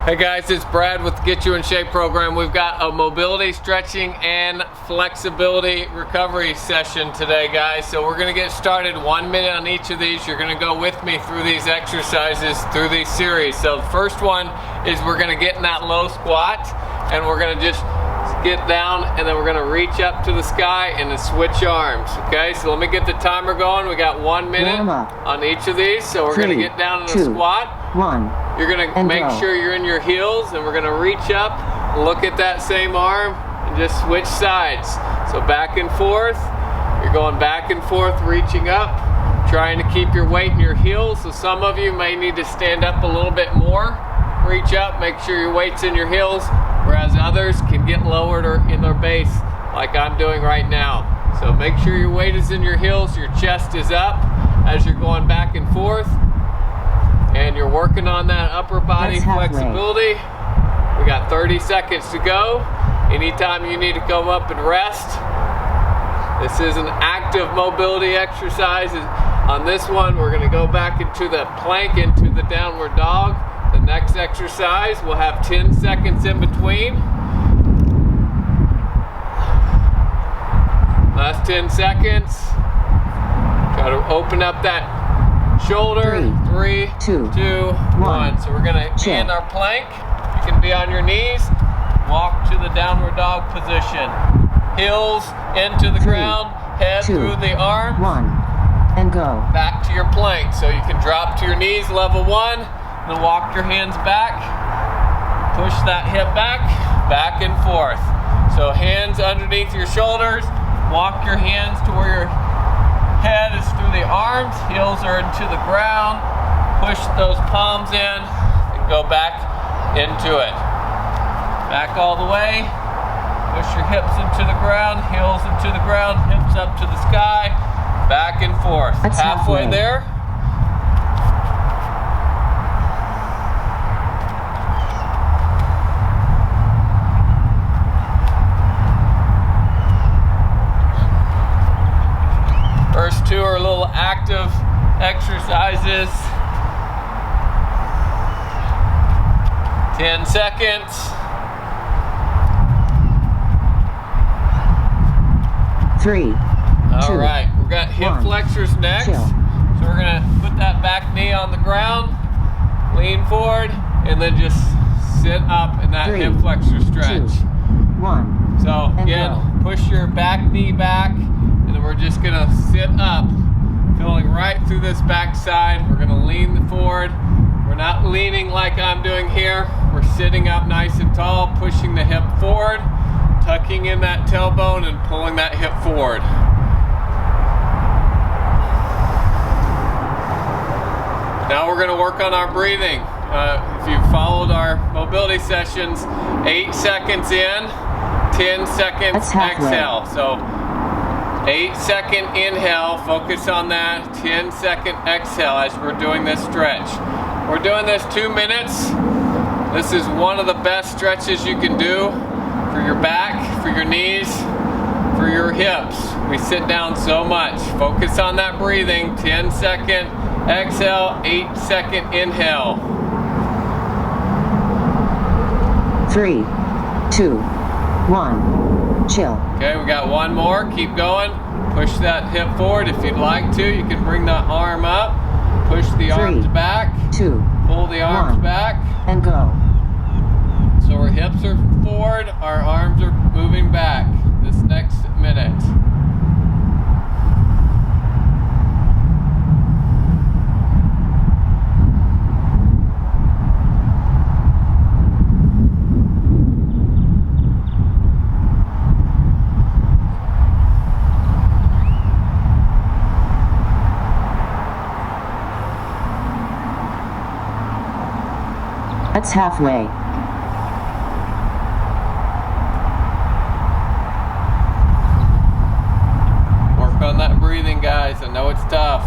Hey guys, it's Brad with the Get You in Shape program. We've got a mobility, stretching, and flexibility recovery session today, guys. So we're gonna get started 1 minute on each of these. You're gonna go with me through these exercises, through these series. So the first one is we're gonna get in that low squat, and we're gonna just get down, and then we're gonna reach up to the sky and then switch arms, okay? So let me get the timer going. We got 1 minute on each of these. So we're gonna get down in a squat. You're gonna make sure you're in your heels, and we're gonna reach up, look at that same arm, and just switch sides. So back and forth, you're going back and forth, reaching up, trying to keep your weight in your heels. So some of you may need to stand up a little bit more, reach up, make sure your weight's in your heels, whereas others can get lowered or in their base, like I'm doing right now. So make sure your weight is in your heels, your chest is up as you're going back and forth. And you're working on that upper body flexibility. We got 30 seconds to go. Anytime you need to come up and rest. This is an active mobility exercise. On this one, we're gonna go back into the plank, into the downward dog. The next exercise, we'll have 10 seconds in between. Last 10 seconds. Try to open up that shoulder. Three, two, one. So we're gonna be in our plank. You can be on your knees. Walk to the downward dog position. Heels into the ground, head through the arms. And go. Back to your plank. So you can drop to your knees, level one, then walk your hands back. Push that hip back and forth. So hands underneath your shoulders. Walk your hands to where your head is through the arms, heels are into the ground. Push those palms in and go back into it. Back all the way. Push your hips into the ground, heels into the ground, hips up to the sky. Back and forth. That's halfway there. First two are little active exercises. 10 seconds. Three. All right, we've got hip flexors next. Chill. So we're gonna put that back knee on the ground, lean forward, and then just sit up in that hip flexor stretch. 2, 1. So again, push your back knee back, and then we're just gonna sit up, filling right through this back side. We're gonna lean forward. We're not leaning like I'm doing here. We're sitting up nice and tall, pushing the hip forward, tucking in that tailbone and pulling that hip forward. Now we're gonna work on our breathing. If you followed our mobility sessions, 8 seconds in, 10 seconds exhale. So 8-second inhale, focus on that. 10-second exhale as we're doing this stretch. We're doing this 2 minutes. This is one of the best stretches you can do for your back, for your knees, for your hips. We sit down so much. Focus on that breathing. 10-second exhale, 8-second inhale. 3, 2, 1. Chill. Okay, we got one more. Keep going. Push that hip forward if you'd like to. You can bring that arm up. Push the arms back. 2, pull the arms back. And go. So our hips are forward, our arms are moving back this next minute. That's halfway. Work on that breathing, guys. I know it's tough.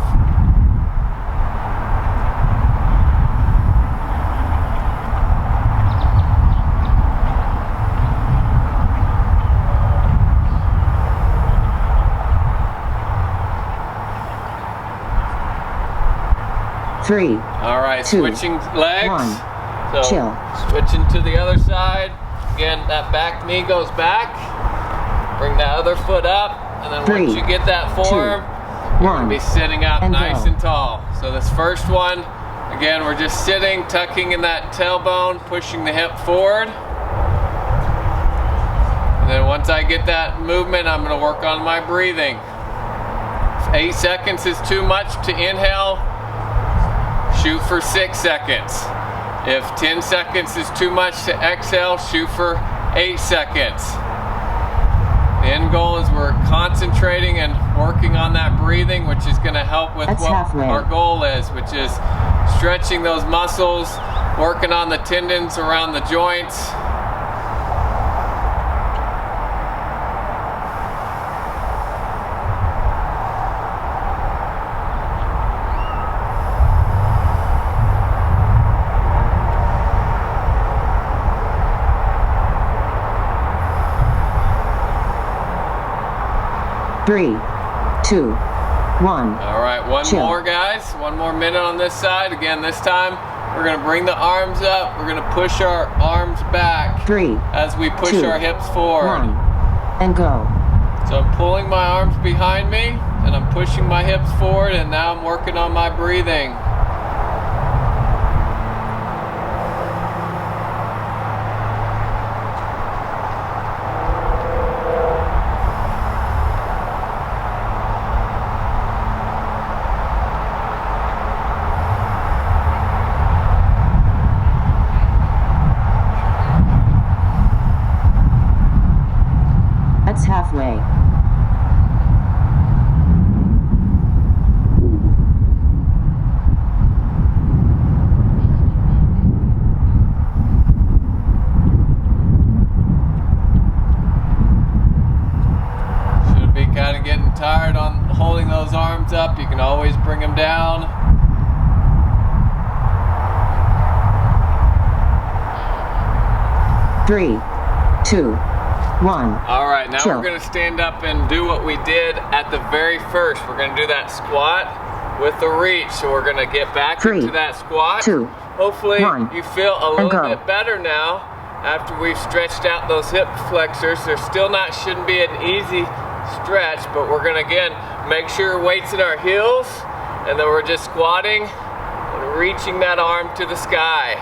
Three. All right, two, switching legs. One. So Chill. switching to the other side. Again, that back knee goes back. Bring that other foot up. And then 3, once you get that form, you're going to be sitting up and nice go. and tall. So this first one, again, we're just sitting, tucking in that tailbone, pushing the hip forward. And then once I get that movement, I'm going to work on my breathing. If 8 seconds is too much to inhale, shoot for 6 seconds. If 10 seconds is too much to exhale, shoot for 8 seconds. The end goal is we're concentrating and working on that breathing, which is going to help with That's what halfway. our goal is, which is stretching those muscles, working on the tendons around the joints. Three, 2, 1. All right, one Chill. more, guys. One more minute on this side. Again, this time we're going to bring the arms up. We're going to push our arms back 3, as we push 2, our hips forward. 1. And go. So I'm pulling my arms behind me and I'm pushing my hips forward, and now I'm working on my breathing. That's halfway. Should be kind of getting tired on holding those arms up. You can always bring them down. Three, 2, 1. All right, now Chill. we're going to stand up and do what we did at the very first. We're going to do that squat with the reach. So we're going to get back 3, into that squat. 2, Hopefully 1, you feel a and little go. bit better now after we've stretched out those hip flexors. There still shouldn't be an easy stretch, but we're going to again make sure weight's in our heels, and then we're just squatting and reaching that arm to the sky.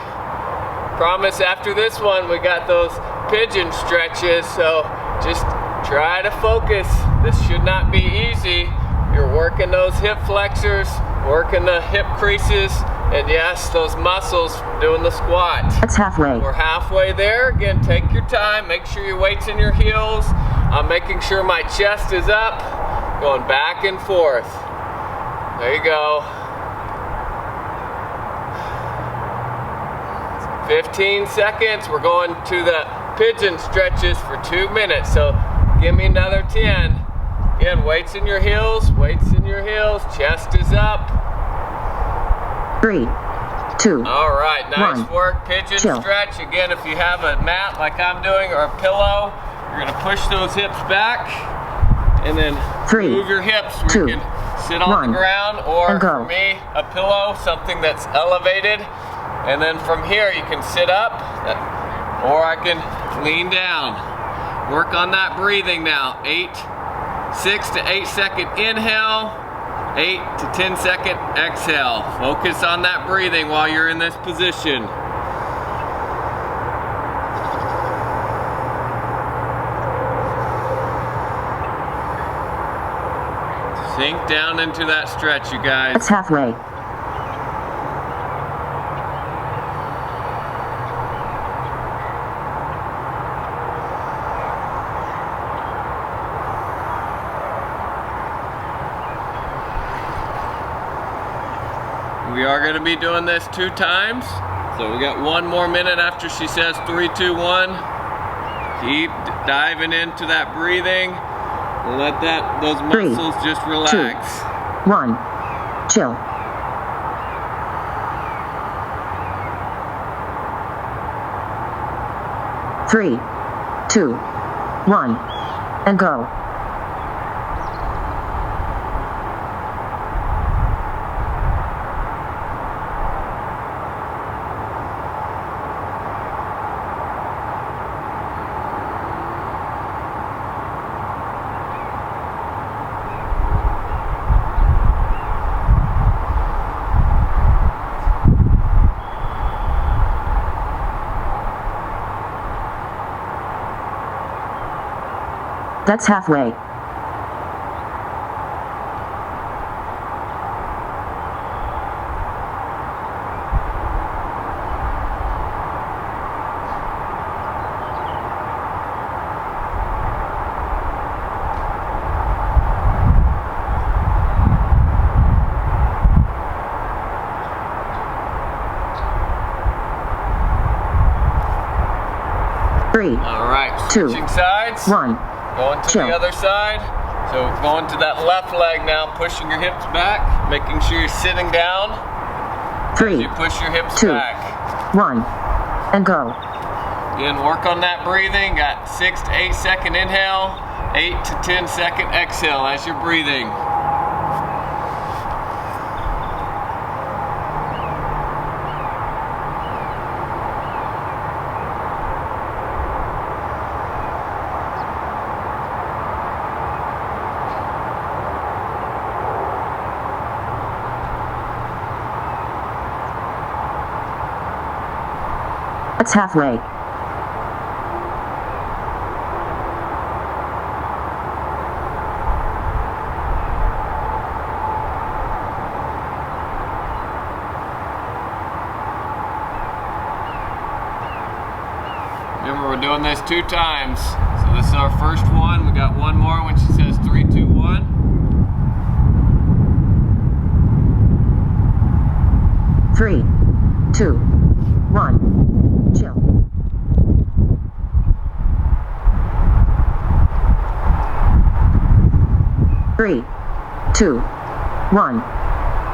Promise after this one we got those pigeon stretches, so just try to focus. This should not be easy. You're working those hip flexors, working the hip creases, and yes, those muscles doing the squat. That's halfway. We're halfway there. Again, take your time. Make sure your weight's in your heels. I'm making sure my chest is up, going back and forth. There you go. 15 seconds. We're going to the pigeon stretches for 2 minutes. So give me another 10. Again, weights in your heels, weights in your heels. Chest is up. 3, 2. All right, nice 1. work. Pigeon Chill. stretch. Again, if you have a mat like I'm doing or a pillow, you're gonna push those hips back and then 3, move your hips where 2, you can sit on 1, the ground, or and go. for me, a pillow, something that's elevated. And then from here, you can sit up or I can lean down. Work on that breathing now. 6 to 8 second inhale, 8 to 10 second exhale. Focus on that breathing while you're in this position. Sink down into that stretch, you guys. That's halfway. We are going to be doing this 2 times. So we got 1 more minute after she says 3, 2, 1. Keep diving into that breathing. Let those 3, muscles just 2, relax. 1. Chill. Three, 2, 1, and go. That's halfway. Three, All right, 2, switching sides. 1. Going to Chill. the other side. So going to that left leg now, pushing your hips back, making sure you're sitting down. 3, You push your hips 2. back. 1. And go. Again, work on that breathing. Got 6 to 8 second inhale, 8 to 10 second exhale as you're breathing. That's halfway. Remember, we're doing this 2 times. So this is our first one. We got one more when she says 3, 2, 1. 3, 2, 1. Chill. Three, 2, 1.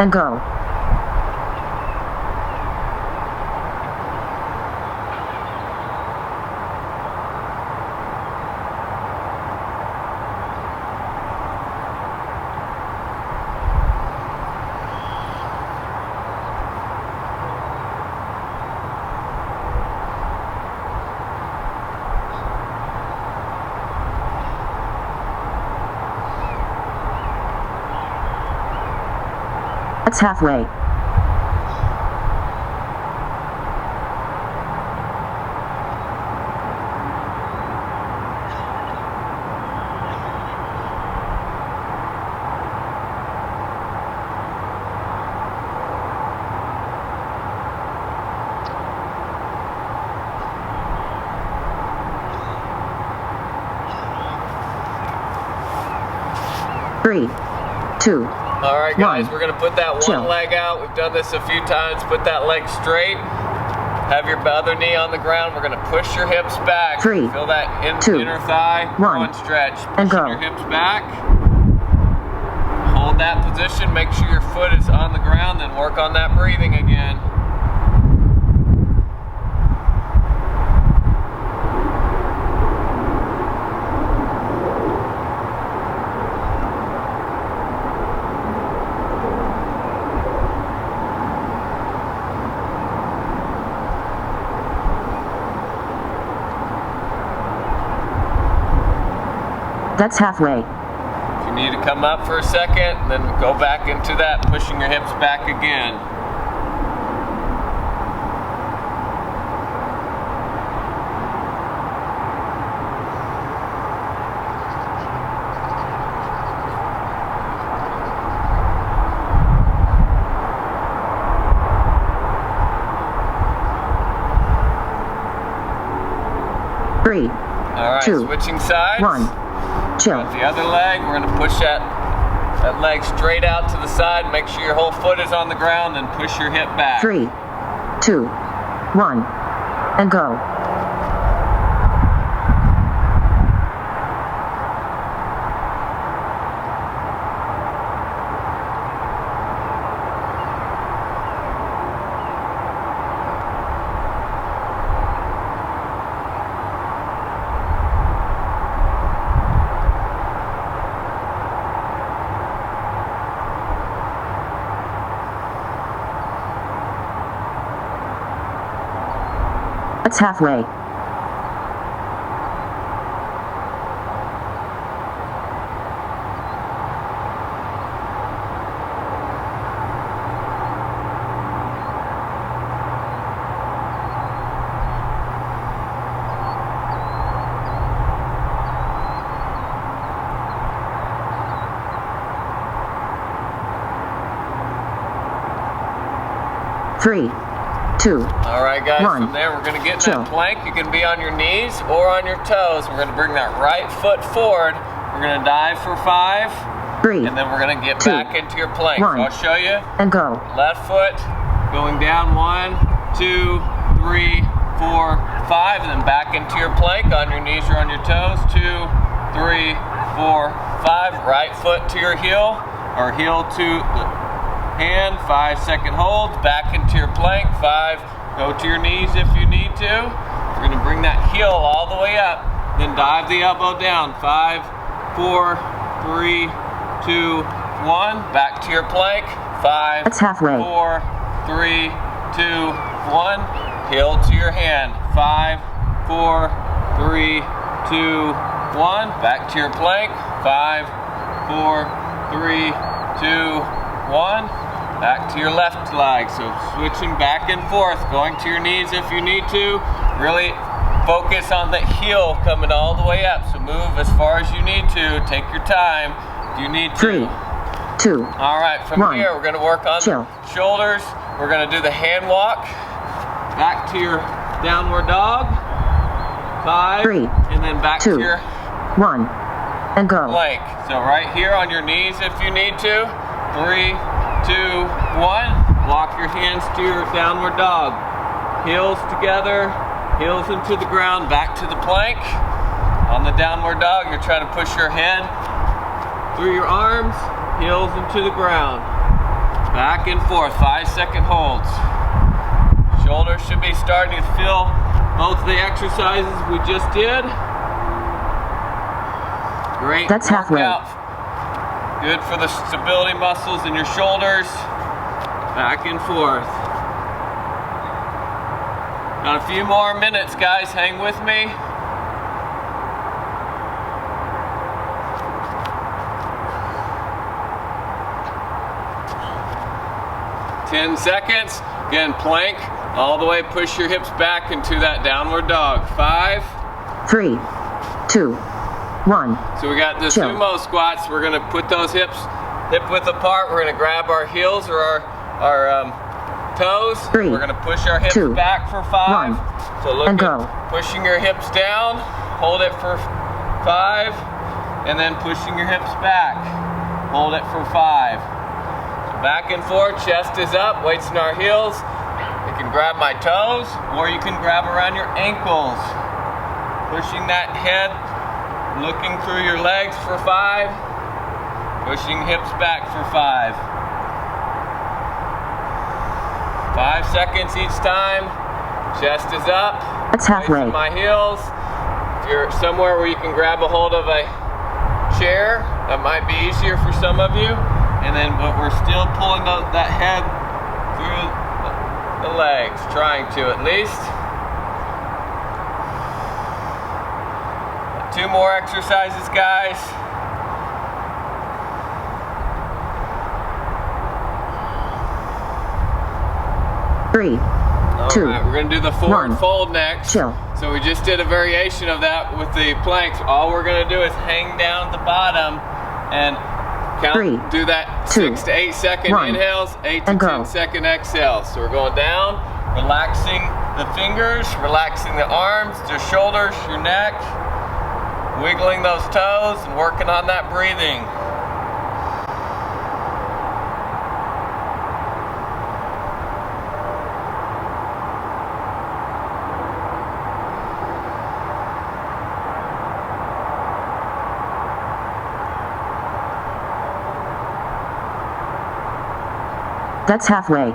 And go. That's halfway. Three, 2. All right, guys, 1. we're gonna put that Chill. one leg out. We've done this a few times. Put that leg straight. Have your other knee on the ground. We're gonna push your hips back. 3, Feel that 2, inner thigh. 1. Stretch. And Pushing go. your hips back. Hold that position. Make sure your foot is on the ground. Then work on that breathing again. That's halfway. If you need to come up for a second, then go back into that, pushing your hips back again. Three, All right, 2, switching sides. 1. Chill. The other leg, we're gonna push that leg straight out to the side. Make sure your whole foot is on the ground, then push your hip back. 3, 2, 1. And go. That's halfway. 3, 2, All right, guys, One. from there, we're going to get in Chill. that plank. You can be on your knees or on your toes. We're going to bring that right foot forward. We're going to dive for 5, 3, and then we're going to get 2, back into your plank. So 1. I'll show you. and go. Left foot going down 1, 2, 3, 4, 5, and then back into your plank on your knees or on your toes. 2, 3, 4, 5. Right foot to your heel, or heel to the hand. 5-second holds. Back into your plank. 5. Go to your knees if you need to. You're going to bring that heel all the way up. Then dive the elbow down. 5, 4, 3, 2, 1. Back to your plank. 5, That's halfway. 4, 3, 2, 1. Heel to your hand. 5, 4, 3, 2, 1. Back to your plank. 5, 4, 3, 2, 1. Back to your left leg. So switching back and forth, going to your knees if you need to. Really focus on the heel coming all the way up. So move as far as you need to. Take your time if you need to. 3, 2, All right, from 1. here, we're going to work on Chill. the shoulders. We're going to do the hand walk. Back to your downward dog. 5. 3, And then back 2, to your 1, and go. plank. So right here on your knees if you need to. 3, 2, 1. Walk your hands to your downward dog. Heels together, heels into the ground, back to the plank. On the downward dog, you're trying to push your head through your arms, heels into the ground. Back and forth, 5-second holds. Shoulders should be starting to feel both the exercises we just did. Great. That's halfway. workout. Good for the stability muscles in your shoulders. Back and forth. Got a few more minutes, guys. Hang with me. Ten seconds. Again, plank all the way. Push your hips back into that downward dog. 5. 3, 2, 1. So we got the Chill. sumo squats. We're gonna put those hips hip width apart. We're gonna grab our heels or our toes. 3, We're gonna push our hips 2, back for 5. 1, So look and at go. pushing your hips down. Hold it for 5, and then pushing your hips back. Hold it for 5. So back and forth. Chest is up. Weights in our heels. You can grab my toes, or you can grab around your ankles. Pushing that head. Looking through your legs for 5. Pushing hips back for 5. 5 seconds each time. Chest is up. That's Weights halfway. in my heels. If you're somewhere where you can grab a hold of a chair, that might be easier for some of you. And then, but we're still pulling that head through the legs, trying to at least. 2 more exercises, guys. Three, All 2, right, we're gonna do the forward 1. fold next. Chill. So we just did a variation of that with the planks. All we're gonna do is hang down at the bottom and count. 3, do that 2, 6 to 8 second 1, inhales, 8 to and 10 go. second exhales. So we're going down, relaxing the fingers, relaxing the arms, your shoulders, your neck, wiggling those toes, and working on that breathing. That's halfway.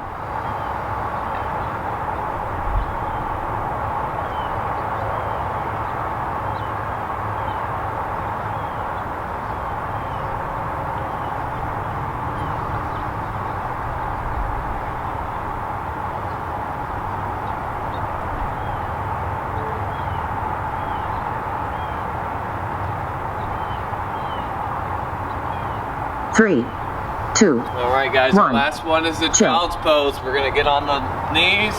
Three, 2, All right, guys, the 1. last one is the Chill. child's pose. We're gonna get on the knees,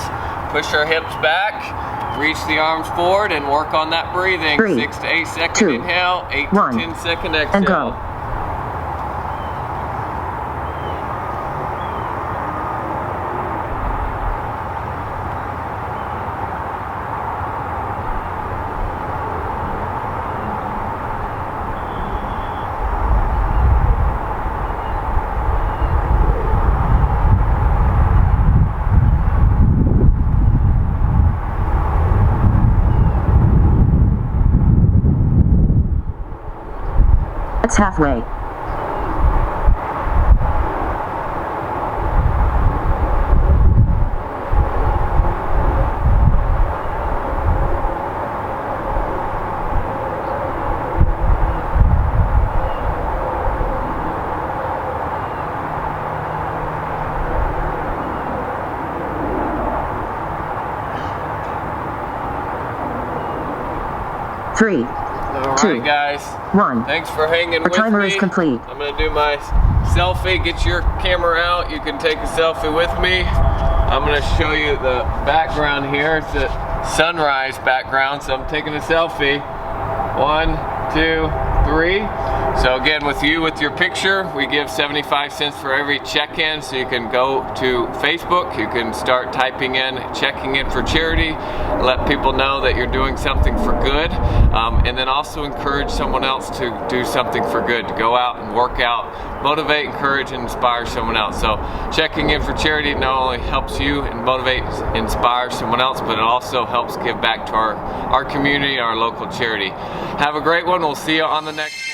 push our hips back, reach the arms forward, and work on that breathing. 3, 6 to 8 second 2, inhale, 8 1, to 10 second exhale. and go. halfway. 3, All 2, right, guys. 1. Thanks for hanging Your with timer me. is complete. I'm gonna do my selfie. Get your camera out. You can take a selfie with me. I'm gonna show you the background here. It's a sunrise background, so I'm taking a selfie. 1, 2, 3. So again, with your picture, we give 75 cents for every check-in. So you can go to Facebook, you can start typing in, checking in for charity, let people know that you're doing something for good, and then also encourage someone else to do something for good, to go out and work out, motivate, encourage, and inspire someone else. So checking in for charity not only helps you and motivate, inspire someone else, but it also helps give back to our community, our local charity. Have a great one. We'll see you on the next one.